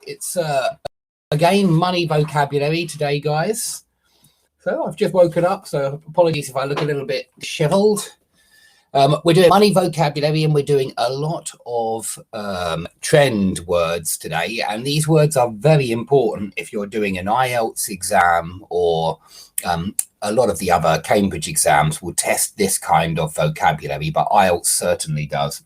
It's again money vocabulary today, guys. So I've just woken up, so apologies if I look a little bit disheveled. We're doing money vocabulary, and we're doing a lot of trend words today, and these words are very important if you're doing an IELTS exam, or a lot of the other Cambridge exams will test this kind of vocabulary, but IELTS certainly does.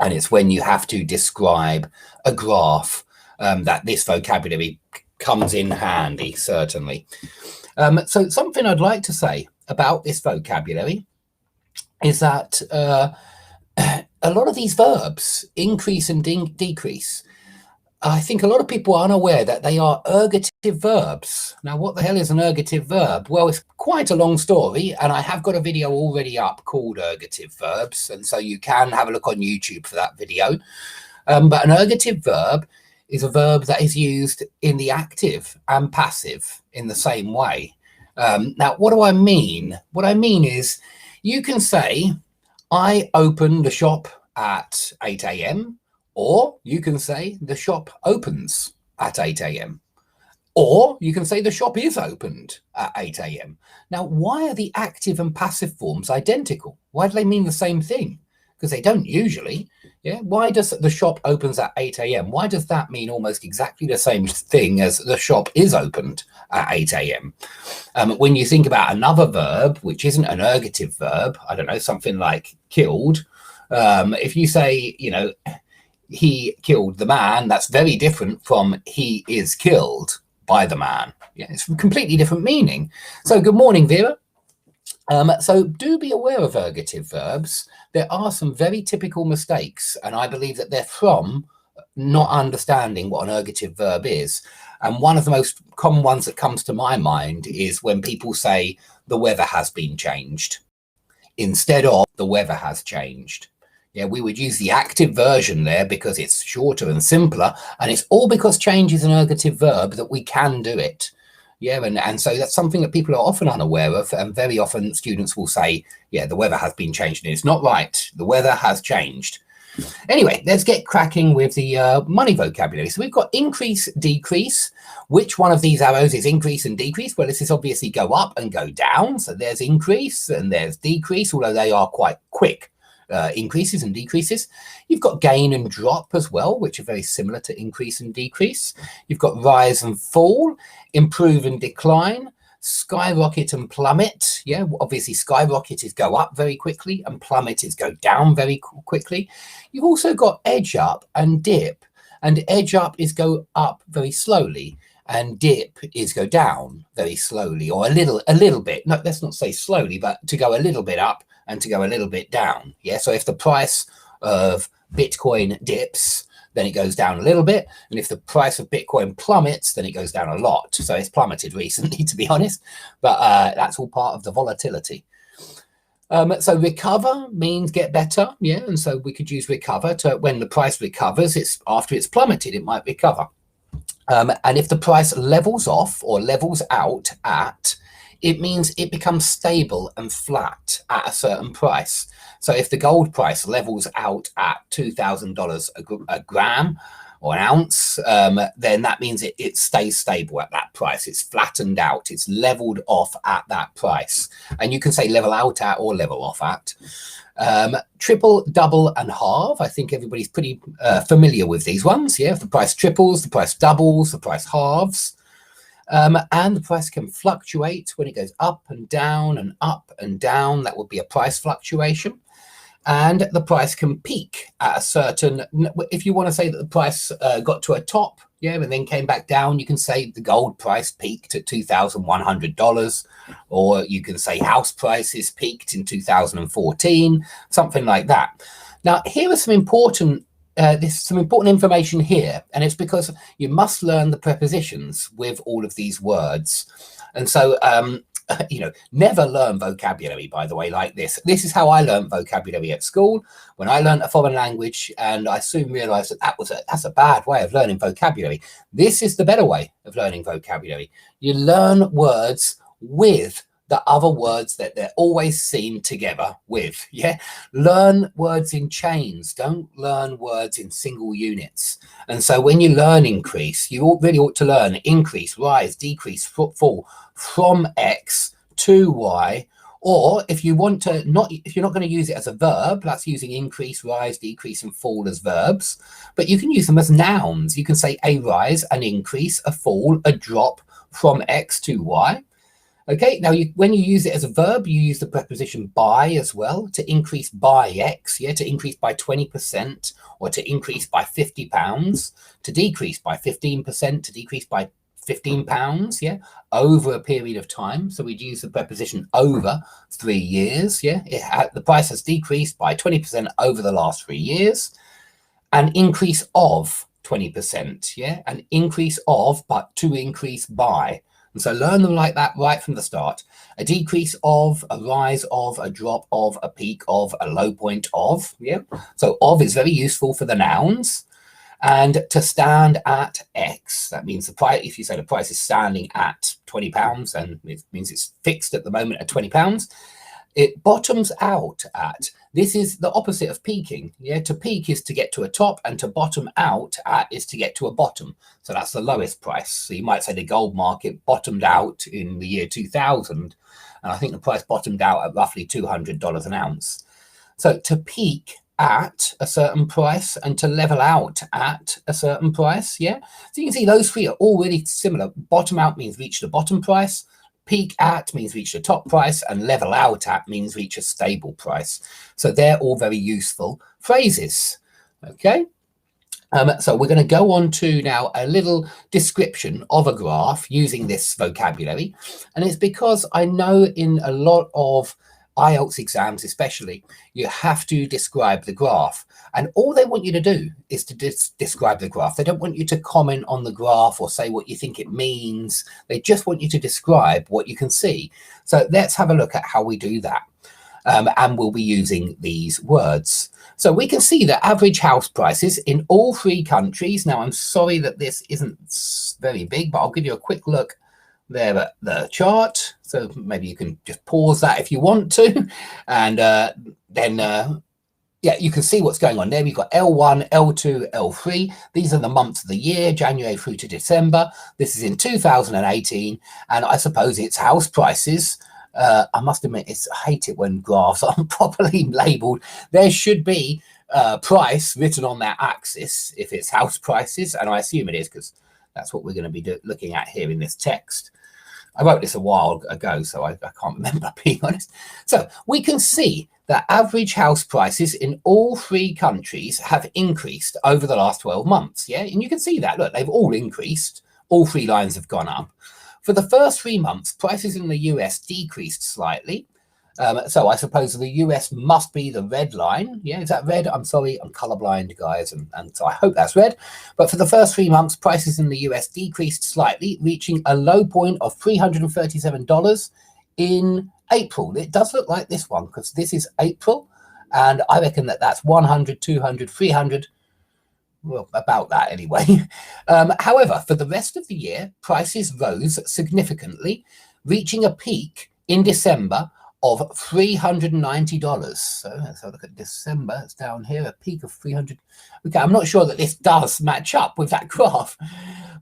And it's when you have to describe a graph that this vocabulary comes in handy, certainly. So something I'd like to say about this vocabulary is that a lot of these verbs, increase and decrease, I think a lot of people are unaware that they are ergative verbs. Now, what the hell is an ergative verb? Well, it's quite a long story, and I have got a video already up called Ergative Verbs, and so you can have a look on YouTube for that video. But an ergative verb is a verb that is used in the active and passive in the same way. Now, what do I mean? What I mean is you can say, I opened the shop at 8 a.m. Or you can say the shop opens at 8 a.m. Or you can say the shop is opened at 8 a.m. Now, why are the active and passive forms identical? Why do they mean the same thing? Because they don't usually. Yeah. Why does the shop opens at 8 a.m.? Why does that mean almost exactly the same thing as the shop is opened at 8 a.m.? When you think about another verb, which isn't an ergative verb, I don't know, something like killed. If you say, you know, he killed the man, that's very different from he is killed by the man. Yeah, it's a completely different meaning. So good morning, Vera. So do be aware of ergative verbs. There are some very typical mistakes, and I believe that they're from not understanding what an ergative verb is. And one of the most common ones that comes to my mind is when people say the weather has been changed instead of the weather has changed. Yeah, we would use the active version there because it's shorter and simpler, and it's all because change is an ergative verb that we can do it. Yeah, and so that's something that people are often unaware of, and very often students will say, yeah, the weather has been changed, and it's not right. The weather has changed. Anyway, let's get cracking with the money vocabulary. So we've got increase, decrease. Which one of these arrows is increase and decrease? Well, this is obviously go up and go down. So there's increase and there's decrease, although they are quite quick. Increases and decreases. You've got gain and drop as well, which are very similar to increase and decrease. You've got rise and fall, improve and decline, skyrocket and plummet. Yeah, obviously skyrocket is go up very quickly and plummet is go down very quickly. You've also got edge up and dip, and edge up is go up very slowly and dip is go down very slowly, or a little bit. No, let's not say slowly, but to go a little bit up and to go a little bit down. Yeah, so if the price of Bitcoin dips, then it goes down a little bit, and if the price of Bitcoin plummets, then it goes down a lot. So it's plummeted recently, to be honest, but that's all part of the volatility. So recover means get better. Yeah, and so we could use recover to when the price recovers, it's after it's plummeted, it might recover. And if the price levels off or levels out at, it means it becomes stable and flat at a certain price. So if the gold price levels out at $2,000 a gram or an ounce, then that means it stays stable at that price. It's flattened out. It's leveled off at that price. And you can say level out at or level off at. Triple, double, and halve. I think everybody's pretty familiar with these ones. Yeah, if the price triples, the price doubles, the price halves. And the price can fluctuate when it goes up and down and up and down. That would be a price fluctuation. And the price can peak at a certain, if you want to say that the price got to a top, yeah, and then came back down, you can say the gold price peaked at $2,100, or you can say house prices peaked in 2014, something like that. Now, here are some important there's some important information here, and it's because you must learn the prepositions with all of these words. And so, you know, never learn vocabulary, by the way, like this. This is how I learned vocabulary at school, when I learned a foreign language, and I soon realized that that's a bad way of learning vocabulary. This is the better way of learning vocabulary. You learn words with the other words that they're always seen together with. Yeah, learn words in chains, don't learn words in single units. And so when you learn increase, you really ought to learn increase, rise, decrease, fall, from X to Y. Or if you want to if you're not going to use it as a verb, that's using increase, rise, decrease, and fall as verbs. But you can use them as nouns. You can say a rise, an increase, a fall, a drop from X to Y. Okay, now when you use it as a verb, you use the preposition by as well, to increase by X, yeah, to increase by 20%, or to increase by £50, to decrease by 15%, to decrease by £15, yeah, over a period of time. So we'd use the preposition over 3 years, yeah. The price has decreased by 20% over the last 3 years. An increase of 20%, yeah, an increase of, but to increase by. And so learn them like that right from the start. A decrease of, a rise of, a drop of, a peak of, a low point of, yeah. So of is very useful for the nouns. And to stand at X, that means the price. If you say the price is standing at £20, and it means it's fixed at the moment at £20, it bottoms out at. This is the opposite of peaking. Yeah, to peak is to get to a top, and to bottom out at is to get to a bottom. So that's the lowest price. So you might say the gold market bottomed out in the year 2000, and I think the price bottomed out at roughly $200 an ounce. So to peak at a certain price and to level out at a certain price, yeah. So you can see those three are all really similar. Bottom out means reach the bottom price, peak at means reach the top price, and level out at means reach a stable price. So they're all very useful phrases. Okay. So we're going to go on to now a little description of a graph using this vocabulary. And it's because I know in a lot of IELTS exams especially, you have to describe the graph, and all they want you to do is to describe the graph. They don't want you to comment on the graph or say what you think it means. They just want you to describe what you can see. So let's have a look at how we do that, and we'll be using these words. So we can see the average house prices in all 3 countries. Now I'm sorry that this isn't very big, but I'll give you a quick look there at the chart. So maybe you can just pause that if you want to, and then yeah, you can see what's going on there. We've got L1, L2, L3. These are the months of the year, January through to December. This is in 2018, and I suppose it's house prices. I must admit, I hate it when graphs aren't properly labeled. There should be price written on that axis if it's house prices, and I assume it is, because that's what we're going to be looking at here in this text. I wrote this a while ago, so I can't remember, being honest. So we can see that average house prices in all 3 countries have increased over the last 12 months. Yeah, and you can see that. Look, they've all increased. All 3 lines have gone up. For the first 3 months, prices in the US decreased slightly. So I suppose the US must be the red line. Yeah, is that red? I'm sorry, I'm colorblind, guys, and so I hope that's red. But for the first 3 months, prices in the US decreased slightly, reaching a low point of $337 in April. It does look like this one, because this is April, and I reckon that that's 100, 200, 300, well, about that anyway. However, for the rest of the year, prices rose significantly, reaching a peak in December of $390. So let's have a look at December. It's down here, a peak of 300. Okay, I'm not sure that this does match up with that graph.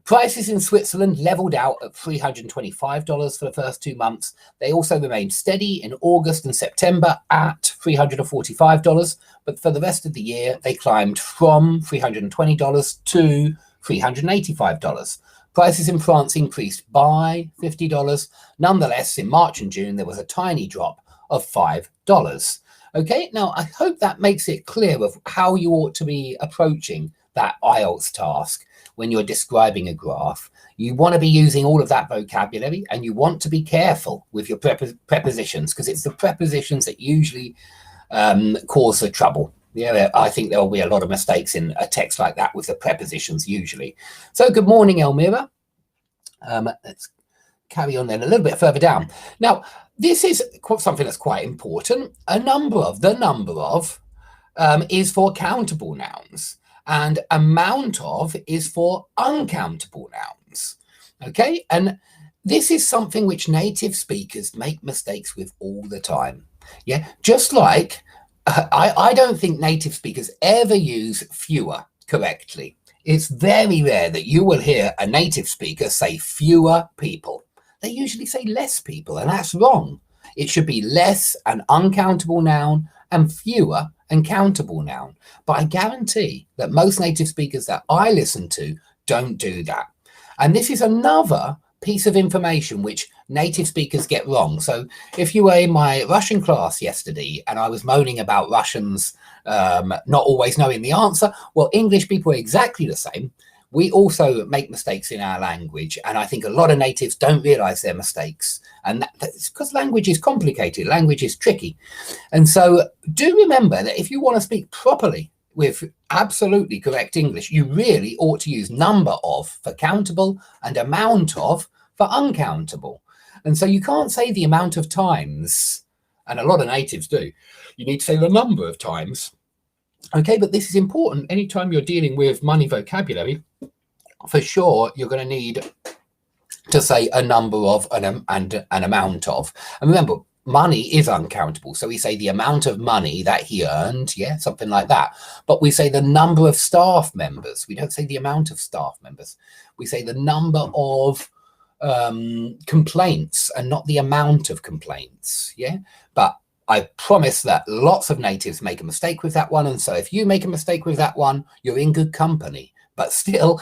Prices in Switzerland leveled out at $325 for the first 2 months. They also remained steady in August and September at $345, but for the rest of the year, they climbed from $320 to $385. Prices in France increased by $50. Nonetheless, in March and June, there was a tiny drop of $5. Okay, now I hope that makes it clear of how you ought to be approaching that IELTS task when you're describing a graph. You want to be using all of that vocabulary, and you want to be careful with your prepositions, because it's the prepositions that usually cause the trouble. Yeah, I think there will be a lot of mistakes in a text like that with the prepositions usually. So good morning, Elmira. Let's carry on then a little bit further down. Now, this is something that's quite important. The number of is for countable nouns, and amount of is for uncountable nouns. Okay, and this is something which native speakers make mistakes with all the time. Yeah, just like I don't think native speakers ever use fewer correctly. It's very rare that you will hear a native speaker say fewer people. They usually say less people, and that's wrong. It should be less an uncountable noun and fewer and countable noun. But I guarantee that most native speakers that I listen to don't do that. And this is another piece of information which native speakers get wrong. So if you were in my Russian class yesterday and I was moaning about Russians not always knowing the answer, well, English people are exactly the same. We also make mistakes in our language, and I think a lot of natives don't realize their mistakes, and that's because language is complicated, language is tricky. And so do remember that if you want to speak properly with absolutely correct English, you really ought to use number of for countable and amount of for uncountable. And so you can't say the amount of times, and a lot of natives do. You need to say the number of times. Okay, but this is important. Anytime you're dealing with money vocabulary, for sure, you're going to need to say a number of and an amount of. And remember, money is uncountable. So we say the amount of money that he earned, yeah, something like that. But we say the number of staff members. We don't say the amount of staff members. We say the number of complaints and not the amount of complaints, yeah? But I promise that lots of natives make a mistake with that one. And so if you make a mistake with that one, you're in good company. But still,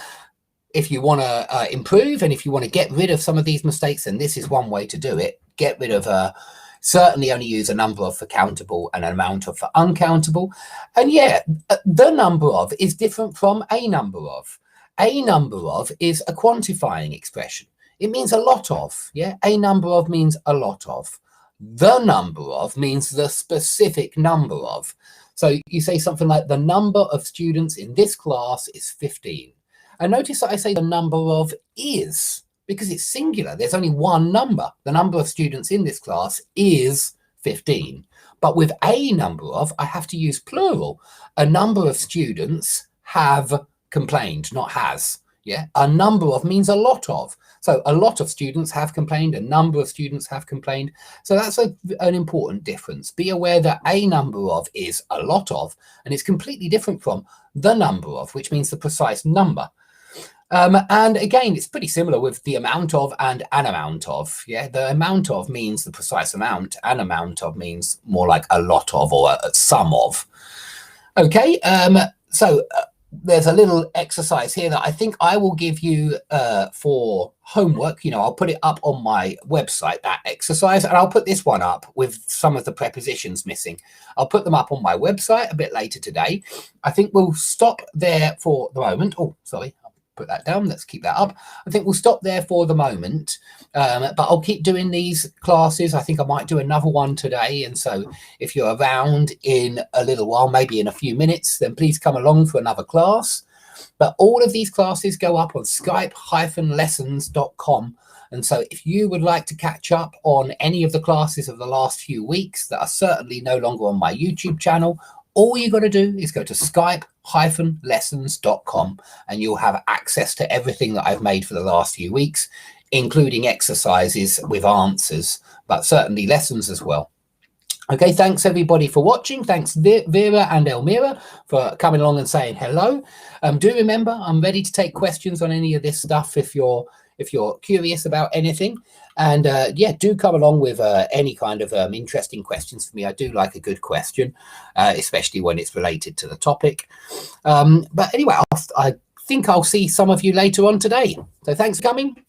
if you want to improve and if you want to get rid of some of these mistakes, then this is one way to do it. Get rid of certainly only use a number of for countable and an amount of for uncountable. And yeah, the number of is different from a number of. A number of is a quantifying expression. It means a lot of, yeah? A number of means a lot of. The number of means the specific number of. So you say something like the number of students in this class is 15. And notice that I say the number of is because it's singular. There's only one number. The number of students in this class is 15. But with a number of, I have to use plural. A number of students have complained, not has. Yeah, a number of means a lot of. So a lot of students have complained, a number of students have complained. So that's an important difference. Be aware that a number of is a lot of, and it's completely different from the number of, which means the precise number. And again, it's pretty similar with the amount of and an amount of. Yeah, the amount of means the precise amount, an amount of means more like a lot of or a sum of. Okay, so there's a little exercise here that I think I will give you for homework. You know, I'll put it up on my website, that exercise, and I'll put this one up with some of the prepositions missing. I'll put them up on my website a bit later today. I think we'll stop there for the moment. Oh, sorry. Put that down. Let's keep that up. I think we'll stop there for the moment, but I'll keep doing these classes. I think I might do another one today, and so if you're around in a little while, maybe in a few minutes, then please come along for another class. But all of these classes go up on skype-lessons.com, and so if you would like to catch up on any of the classes of the last few weeks that are certainly no longer on my YouTube channel, all you got to do is go to skype-lessons.com and you'll have access to everything that I've made for the last few weeks, including exercises with answers, but certainly lessons as well. Okay, thanks everybody for watching. Thanks Vera and Elmira for coming along and saying hello. Do remember, I'm ready to take questions on any of this stuff if you're curious about anything. And yeah, do come along with any kind of interesting questions for me. I do like a good question, especially when it's related to the topic. But anyway, I think I'll see some of you later on today. So thanks for coming.